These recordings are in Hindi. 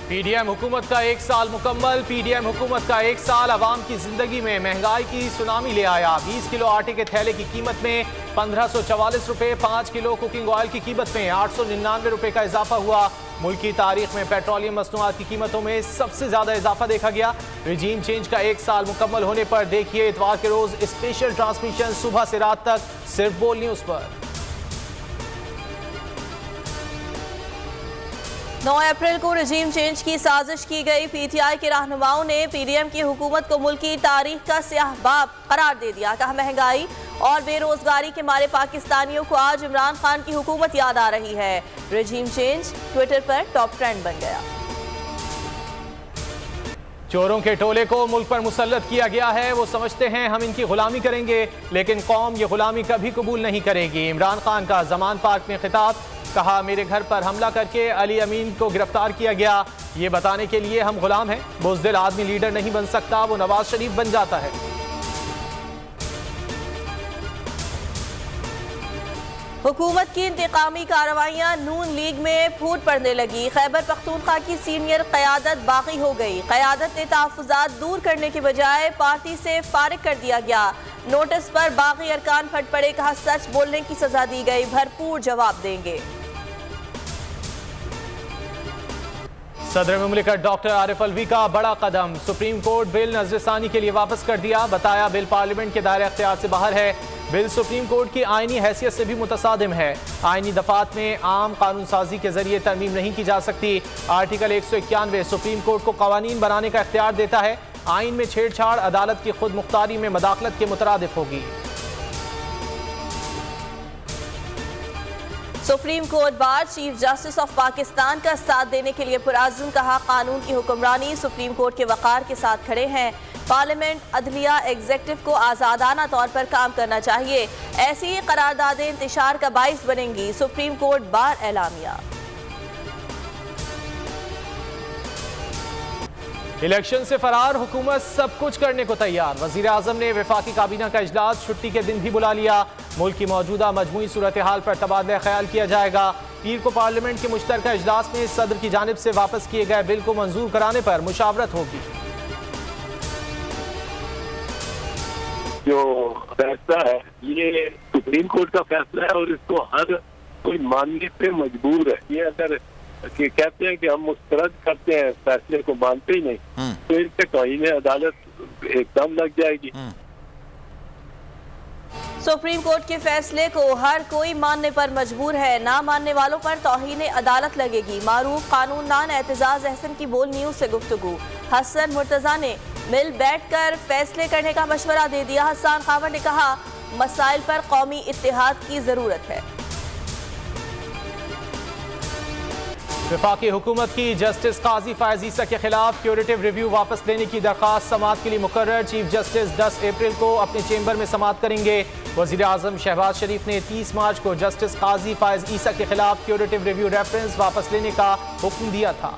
पीडीएम हुकूमत का एक साल मुकम्मल। पीडीएम हुकूमत का एक साल अवाम की जिंदगी में महंगाई की सुनामी ले आया। 20 किलो आटे के थैले की कीमत में 1544 रुपए, 5 किलो कुकिंग ऑयल की कीमत में 899 रुपए का इजाफा हुआ। मुल्क की तारीख में पेट्रोलियम मसनूआत की कीमतों में सबसे ज्यादा इजाफा देखा गया। रिजीम चेंज का एक साल मुकम्मल होने पर देखिए इतवार के रोज स्पेशल ट्रांसमिशन सुबह से रात तक सिर्फ बोल न्यूज पर। 9 अप्रैल को रजीम चेंज की साजिश की गई। पीटीआई के रहनुमाओं ने पीडीएम की हुकूमत को मुल्क की तारीख का स्याह बाब करार दे दिया। कहा महंगाई और बेरोजगारी के मारे पाकिस्तानियों को आज इमरान खान की हुकूमत याद आ रही है। रजीम चेंज ट्विटर पर टॉप ट्रेंड बन गया। चोरों के टोले को मुल्क पर मुसल्लत किया गया है। वो समझते हैं हम इनकी गुलामी करेंगे, लेकिन कौम ये गुलामी कभी कबूल नहीं करेगी। इमरान खान का जमान पार्क में खिताब। कहा मेरे घर पर हमला करके अली अमीन को गिरफ्तार किया गया, ये बताने के लिए हम गुलाम हैं। बुज़दिल आदमी लीडर नहीं बन सकता, वो नवाज शरीफ बन जाता है। हुकूमत की इंतकामी कार्रवाइयां नून लीग में फूट पड़ने लगी। खैबर पख्तूनख्वा की सीनियर क़यादत बागी हो गई। क़यादत ने तहफ़्फ़ुज़ात दूर करने के बजाय पार्टी से फारिग कर दिया गया। नोटिस पर बागी अरकान फट पड़े। कहा सच बोलने की सजा दी गई, भरपूर जवाब देंगे। सदर मुमलिकत डॉक्टर आरिफ अलवी का बड़ा कदम। सुप्रीम कोर्ट बिल नजरसानी के लिए वापस कर दिया। बताया बिल पार्लियामेंट के दायरे अख्तियार से बाहर है। बिल सुप्रीम कोर्ट की आईनी हैसियत से भी मुतसादिम है। आईनी दफात में आम कानून साजी के जरिए तरमीम नहीं की जा सकती। आर्टिकल 191 सुप्रीम कोर्ट को कवानीन बनाने का इख्तियार देता है। आइन में छेड़छाड़ अदालत की खुद मुख्तारी में मदाखलत के मुतरादिफ होगी। Supreme court bar chief justice of Pakistan का साथ देने के लिए पुराज़्म। कहा कानून की हुक्मरानी सुप्रीम कोर्ट के वक़ार के साथ खड़े हैं। पार्लियामेंट, अदलिया, एग्जेक्टिव को आज़ादाना तौर पर काम करना चाहिए। ऐसी करारदादें इंतशार का बाइस बनेंगी। Supreme court bar एलामिया। इलेक्शन से फरार हुकूमत सब कुछ करने को तैयार। वजीर आजम ने वफाकी काबीना का इजलास छुट्टी के दिन भी बुला लिया। मुल्क की मौजूदा मजमूई सूरत हाल पर तबादला ख्याल किया जाएगा। पीर को पार्लियामेंट के मुश्तरका इजलास में सदर की जानिब से वापस किए गए बिल को मंजूर कराने पर मुशावरत होगी। जो फैसला है ये सुप्रीम कोर्ट का फैसला है और इसको हर कोई मानने पे मजबूर है। ये अगर कि कहते हैं कि हम मुस्तरद करते हैं, फैसले को मानते ही नहीं, तो इनसे तौहीन अदालत एकदम लग जाएगी। सुप्रीम कोर्ट के फैसले को हर कोई मानने पर मजबूर है। ना मानने वालों पर तौहीन अदालत लगेगी। मारूफ कानूनदान एतजाज अहसन की बोल न्यूज से गुफ्तगू। हसन मुर्तजा ने मिल बैठकर फैसले करने का मशवरा दे दिया। हसन खावर ने कहा मसाइल पर कौमी इत्तेहाद की जरूरत है। वफाकी हुकूमत की जस्टिस काजी फायज ईसा के खिलाफ क्यूरेटिव रिव्यू वापस लेने की दरख्वास्त समाअत के लिए मुकर्रर। चीफ जस्टिस 10 अप्रैल को अपने चेंबर में समाअत करेंगे। वजीर आजम शहबाज शरीफ ने 30 मार्च को जस्टिस काजी फायज ईसा के खिलाफ क्यूरेटिव रिव्यू रेफरेंस वापस लेने का हुक्म दिया था।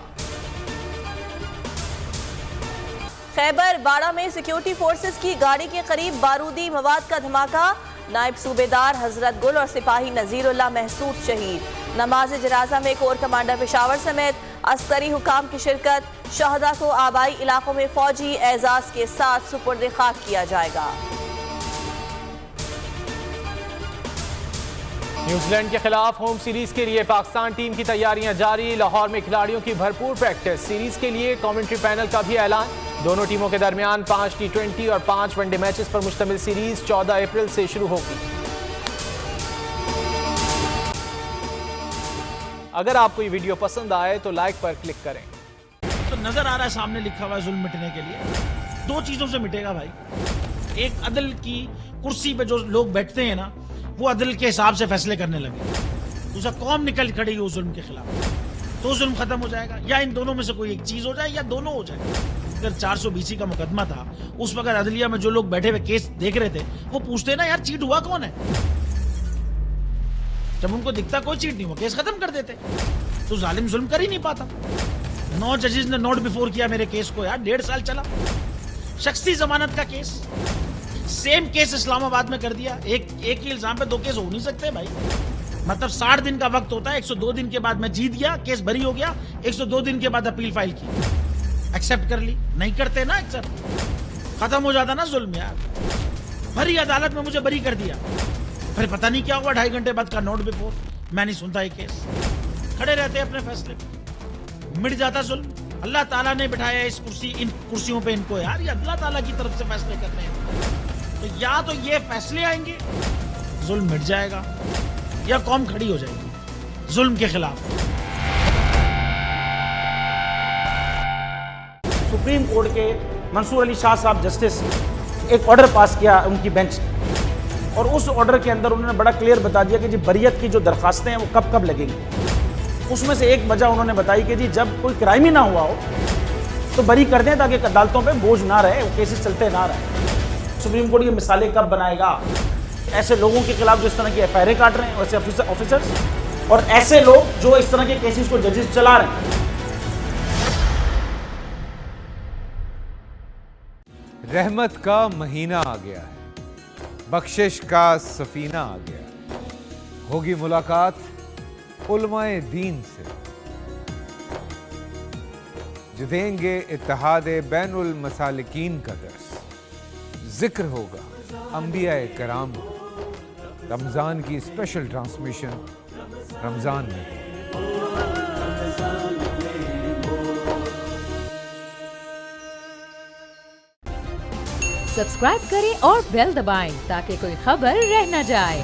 खैबर बाड़ा में सिक्योरिटी फोर्सेस की गाड़ी के करीब बारूदी मवाद का धमाका। नायब सूबेदार हजरत गुल और सिपाही नजीरुल्लाह महसूद शहीद। नमाज जनाजा में कोर कमांडर पेशावर समेत अस्करी हुकाम की शिरकत। शहदा को आबाई इलाकों में फौजी एजाज के साथ सुपुर्द खाक किया जाएगा। न्यूजीलैंड के खिलाफ होम सीरीज के लिए पाकिस्तान टीम की तैयारियां जारी। लाहौर में खिलाड़ियों की भरपूर प्रैक्टिस। सीरीज के लिए कमेंट्री पैनल का भी ऐलान। दोनों टीमों के दरमियान 5 T20 और 5 वनडे मैचेस पर मुश्तमिल सीरीज 14 अप्रैल से शुरू होगी। अगर आपको ये वीडियो पसंद आए तो लाइक पर क्लिक करें। तो नजर आ रहा है सामने लिखा हुआ है जुल्म मिटने के लिए। दो चीजों से मिटेगा भाई। एक अदल की कुर्सी पे जो लोग बैठते हैं ना, वो अदल के हिसाब से फैसले करने लगे। दूसरा कौम निकल खड़ेगी उस जुल्म के खिलाफ, तो जुल्म खत्म हो जाएगा। या इन दोनों में से कोई एक चीज हो जाए या दोनों हो जाए। अगर 420 का मुकदमा था, उस वक्त अदलिया में जो लोग बैठे हुए केस देख रहे थे वो पूछते ना यार चीट हुआ कौन है। जब उनको दिखता कोई चीट नहीं हुआ, केस खत्म कर देते। तो जालिम जुल्म कर ही नहीं पाता। 9 जजेस ने नोट बिफोर किया मेरे केस को यार, 1.5 साल चला। शख्सी जमानत का केस, सेम केस इस्लामाबाद में कर दिया। एक ही इल्जाम पे 2 केस हो नहीं सकते भाई। मतलब 60 दिन का वक्त होता है, 102 दिन के बाद मैं जीत गया, केस भरी हो गया, 102 दिन के बाद अपील फाइल की, एक्सेप्ट कर ली। नहीं करते ना एक्सेप्ट, खत्म हो जाता ना जुल्म यार। भरी अदालत में मुझे बरी कर दिया, फिर पता नहीं क्या हुआ, 2.5 घंटे बाद का नोट बिफोर, मैं नहीं सुनता ये केस, खड़े रहते अपने फैसले पे, मिट जाता जुल्म। अल्लाह ताला ने बिठाया इस इन कुर्सियों पे इनको यार, ये अल्लाह ताला की तरफ से फैसले करने हैं। तो या तो ये फैसले आएंगे, जुल्म मिट जाएगा, या कौम खड़ी हो जाएगी जुल्म के खिलाफ। सुप्रीम कोर्ट के मंसूर अली शाह साहब जस्टिस एक ऑर्डर पास किया उनकी बेंच ने, और उस ऑर्डर के अंदर उन्होंने बड़ा क्लियर बता दिया कि जी बरियत की जो दरखास्तें हैं वो कब कब लगेंगी। उसमें से एक वजह उन्होंने बताई कि जी जब कोई क्राइम ही ना हुआ हो तो बरी कर दें, ताकि अदालतों पे बोझ ना रहे, वो केसेस चलते ना रहे। सुप्रीम कोर्ट ये मिसालें कब बनाएगा, ऐसे लोगों के खिलाफ जो इस तरह की एफआईआर काट रहे हैं, वैसे ऑफिसर्स, और ऐसे लोग जो इस तरह के केसेस को जजेस चला रहे हैं। रहमत का महीना आ गया है, बख्शिश का सफीना आ गया, होगी मुलाकात उलमाए दीन से, जो देंगे इत्तेहादे बैनुल मसालिकीन का दर्स, जिक्र होगा अंबियाए कराम, रमजान की स्पेशल ट्रांसमिशन रमजान में। सब्सक्राइब करें और बेल दबाएं ताकि कोई खबर रह न जाए।